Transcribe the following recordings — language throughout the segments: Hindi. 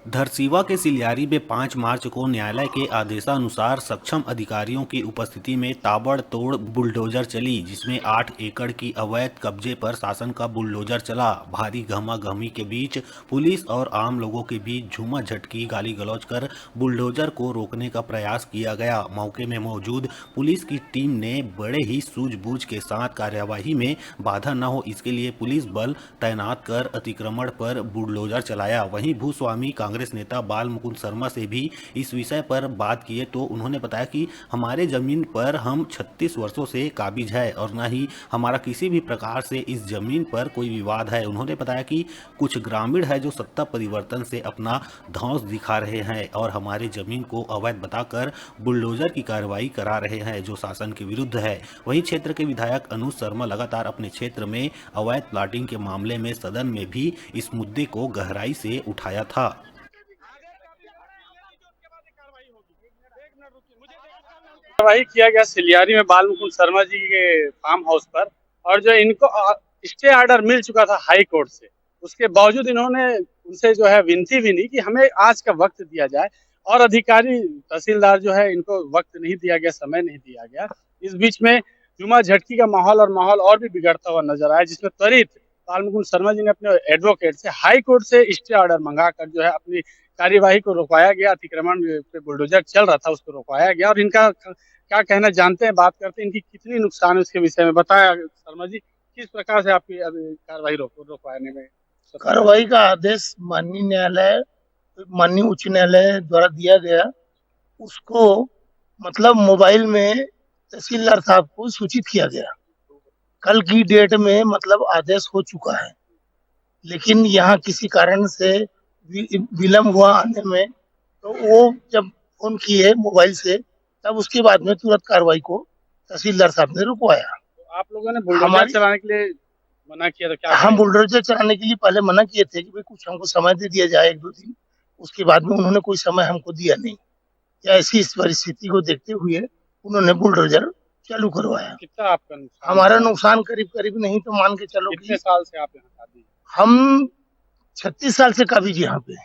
धरसींवा के सिलियारी में 5 मार्च को न्यायालय के आदेशानुसार सक्षम अधिकारियों की उपस्थिति में ताबड़तोड़ बुलडोजर चली, जिसमें 8 एकड़ की अवैध कब्जे पर शासन का बुलडोजर चला। भारी गहमागहमी के बीच पुलिस और आम लोगों के बीच झूमाझटकी गाली गलौज कर बुलडोजर को रोकने का प्रयास किया गया। मौके में मौजूद पुलिस की टीम ने बड़े ही सूझबूझ के साथ कार्यवाही में बाधा न हो, इसके लिए पुलिस बल तैनात कर अतिक्रमण पर बुलडोजर चलाया। वहीं भूस्वामी कांग्रेस नेता बाल मुकुंद शर्मा से भी इस विषय पर बात किए तो उन्होंने बताया कि हमारे जमीन पर हम 36 वर्षों से काबिज है और न ही हमारा किसी भी प्रकार से इस जमीन पर कोई विवाद है। उन्होंने बताया कि कुछ ग्रामीण है जो सत्ता परिवर्तन से अपना धौंस दिखा रहे हैं और हमारे जमीन को अवैध बताकर बुलडोजर की कार्रवाई करा रहे हैं, जो शासन के विरुद्ध है। वहीं क्षेत्र के विधायक अनुज शर्मा लगातार अपने क्षेत्र में अवैध प्लाटिंग के मामले में सदन में भी इस मुद्दे को गहराई से उठाया था। कार्रवाई किया गया सिलियारी में बाल मुकुंद शर्मा जी के फार्म हाउस पर, और जो इनको स्टे ऑर्डर मिल चुका था हाई कोर्ट से, उसके बावजूद इन्होंने उनसे जो है विनती भी नहीं कि हमें आज का वक्त दिया जाए, और अधिकारी तहसीलदार जो है इनको वक्त नहीं दिया गया, समय नहीं दिया गया। इस बीच में जुमा झटकी का माहौल और भी बिगड़ता हुआ नजर आया, जिसमें त्वरित बाल मुकुंद शर्मा जी ने अपने एडवोकेट से हाई कोर्ट से स्टे ऑर्डर मंगाकर जो है अपनी कार्यवाही को रोकवाया गया। अतिक्रमण पे बुलडोजर चल रहा था, उसको रोकवाया गया। और इनका क्या कहना जानते हैं, बात करते हैं, इनकी कितनी नुकसान है उसके विषय में बताया। शर्मा जी, किस प्रकार से आपकी कार्रवाई रोकवाने में? कार्रवाई का आदेश माननीय उच्च न्यायालय द्वारा दिया गया, उसको मतलब मोबाइल में तहसीलदार साहब को सूचित किया गया। कल की डेट में मतलब आदेश हो चुका है, लेकिन यहाँ किसी कारण से विलम्ब हुआ आने में, तो वो जब फोन किए मोबाइल से, तब उसके बाद में तुरंत कार्रवाई को तहसीलदार साहब ने रुकवाया। तो आप लोगों ने बुलडोजर चलाने के लिए मना किया था क्या? हम बुलडोजर चलाने के लिए पहले मना किए थे कि भाई कुछ हमको समय दे दिया जाए 1-2 दिन। उसके बाद में उन्होंने कोई समय हमको दिया नहीं। ऐसी इस परिस्थिति को देखते हुए उन्होंने बुलडोजर चालू करवाया। कितना आपका नुकसान? हमारा नुकसान करीब नहीं तो मान के चलो। कितने साल से आप यहाँ काबिज? हम 36 साल से काबिज यहाँ पे।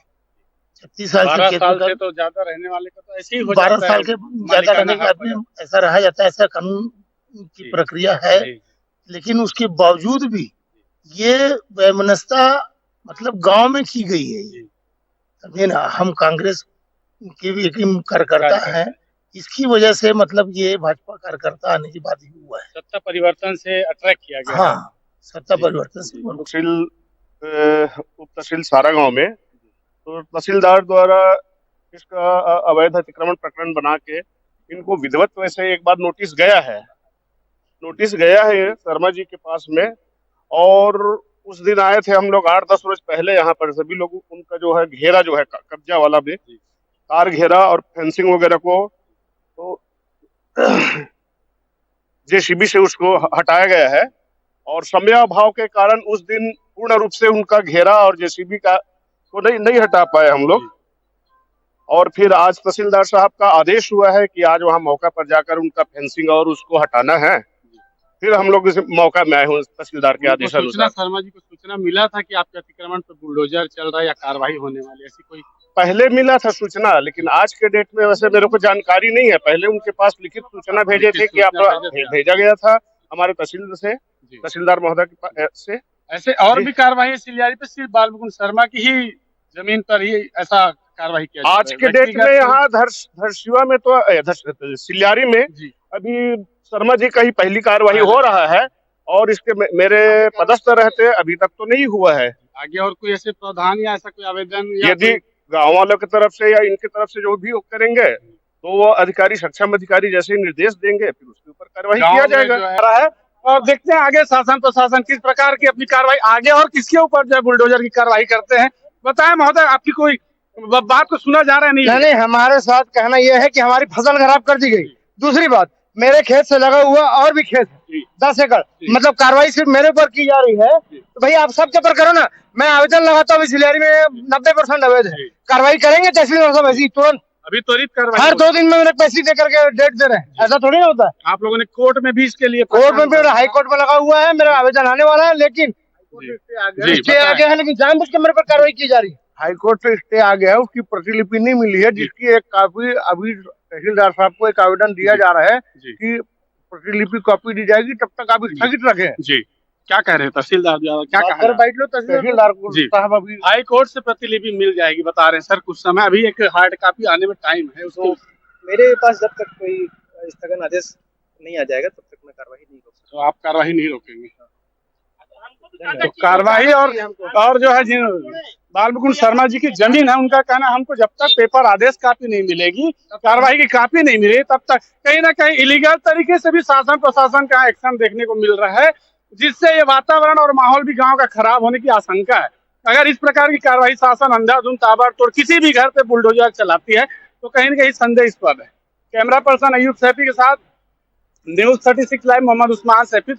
36 साल से तो ज्यादा रहने वाले का तो ऐसे ही हो 12 साल के ज्यादा रहने के बाद में ऐसा रहा जाता है, ऐसा कानून की प्रक्रिया है। लेकिन उसके बावजूद भी ये वैमनस्यता मतलब गांव में की गई है। समझे ना, हम कांग्रेस के भी एक कार्यकर्ता है, इसकी वजह से मतलब ये भाजपा कार्यकर्ता आने के बाद ही हुआ है। सत्ता परिवर्तन से अट्रैक्ट किया गया। हाँ, सत्ता परिवर्तन से। उप तहसील सारा गांव में तो तहसीलदार द्वारा इसका अवैध अतिक्रमण प्रकरण बना के इनको विधिवत से एक बार नोटिस गया है शर्मा जी के पास में। और उस दिन आए थे हम लोग 8-10 रोज पहले यहाँ पर, सभी लोग उनका जो है घेरा जो है कब्जा वाला भी तार घेरा और फेंसिंग वगैरह को तो जेसीबी से उसको हटाया गया है। और समयाभाव के कारण उस दिन पूर्ण रूप से उनका घेरा और जेसीबी का को नहीं हटा पाए हम लोग। और फिर आज तहसीलदार साहब का आदेश हुआ है कि आज वहां मौका पर जाकर उनका फेंसिंग और उसको हटाना है। फिर हम लोग इस मौका में आए हुए तहसीलदार के आदेश अनुसार। शर्मा जी को सूचना मिला था कि आपके अतिक्रमण पर बुलडोजर चल रहा है या कार्रवाई होने वाली, ऐसी कोई? पहले मिला था सूचना, लेकिन आज के डेट में वैसे मेरे को जानकारी नहीं है। पहले उनके पास लिखित सूचना भेजे थे कि आप भेजा गया था हमारे तहसील से, तहसीलदार महोदय से। ऐसे और भी कार्रवाई सिलियारी पे सिर्फ बाल मुकुंद शर्मा की ही जमीन पर ही ऐसा कार्रवाई किया? आज के डेट में यहाँ धरसींवा में तो सिलियारी में अभी शर्मा जी का ही पहली कार्रवाई हो रहा है, और इसके मेरे पदस्थ रहते अभी तक तो नहीं हुआ है। आगे और कोई ऐसे प्रावधान या ऐसा कोई आवेदन यदि गाँव वालों की तरफ से या इनकी तरफ से जो भी करेंगे तो वो अधिकारी, सक्षम अधिकारी जैसे निर्देश देंगे, फिर उसके ऊपर कार्रवाई किया जाएगा। और देखते हैं आगे शासन प्रशासन किस प्रकार की अपनी कार्रवाई आगे और किसके ऊपर जो है बुलडोजर की कार्रवाई करते हैं। बताएं महोदय, आपकी कोई बात को सुना जा रहा है? नहीं, हमारे साथ कहना यह है कि हमारी फसल खराब कर दी गई। दूसरी बात, मेरे खेत से लगा हुआ और भी खेत 10 एकड़, मतलब कार्रवाई सिर्फ मेरे ऊपर की जा रही है। तो भाई आप सबके ऊपर करो ना। मैं आवेदन लगाता हूँ, सिलियारी में 90% अवैध है। कार्रवाई करेंगे तहसीलदार साहब ऐसी तुरंत, अभी त्वरित कार्रवाई। हर 2 दिन में मेरे पैसे दे करके डेट दे रहे हैं, ऐसा थोड़ी ना होता है। आप लोगों ने कोर्ट में भी इसके लिए? कोर्ट में भी, हाई कोर्ट में लगा हुआ है, मेरा आवेदन आने वाला है, लेकिन आगे है, लेकिन जानबूझ के मेरे पर कार्रवाई की जा रही है। हाईकोर्ट से स्टे आ गया है, उसकी प्रतिलिपि नहीं मिली है, जिसकी एक कॉपी अभी तहसीलदार साहब को एक आवेदन दिया जा रहा है कि प्रतिलिपि कॉपी दी जाएगी, तब तक आप स्थगित रखें। जी, क्या कह रहे हैं तहसीलदार क्या कह रहे हैं? बैठ लो तहसीलदार जी। साहब अभी हाई कोर्ट से प्रतिलिपि मिल जाएगी बता रहे हैं सर, कुछ समय अभी एक हार्ड कॉपी आने में टाइम है उसको। मेरे पास जब तक कोई स्थगन आदेश नहीं आ जाएगा तब तक मैं कार्रवाई नहीं रोक तो आप कार्रवाई नहीं रोकेंगे? तो कार्रवाई और जो है जिन बालमुकुंद शर्मा जी की जमीन है, उनका कहना हमको जब तक पेपर आदेश कॉपी नहीं मिलेगी, कार्रवाई की कॉपी नहीं मिलेगी, तब तक कहीं ना कहीं इलीगल तरीके से भी शासन प्रशासन का एक्शन देखने को मिल रहा है, जिससे ये वातावरण और माहौल भी गांव का खराब होने की आशंका है। अगर इस प्रकार की कार्रवाई शासन अंधाधुंध ताबड़तोड़ किसी भी घर पे बुलडोजर चलाती है तो कहीं ना कहीं संदेहास्पद है। कैमरा पर्सन अयूब सैफी के साथ न्यूज़ 36 लाइव मोहम्मद उस्मान सैफी।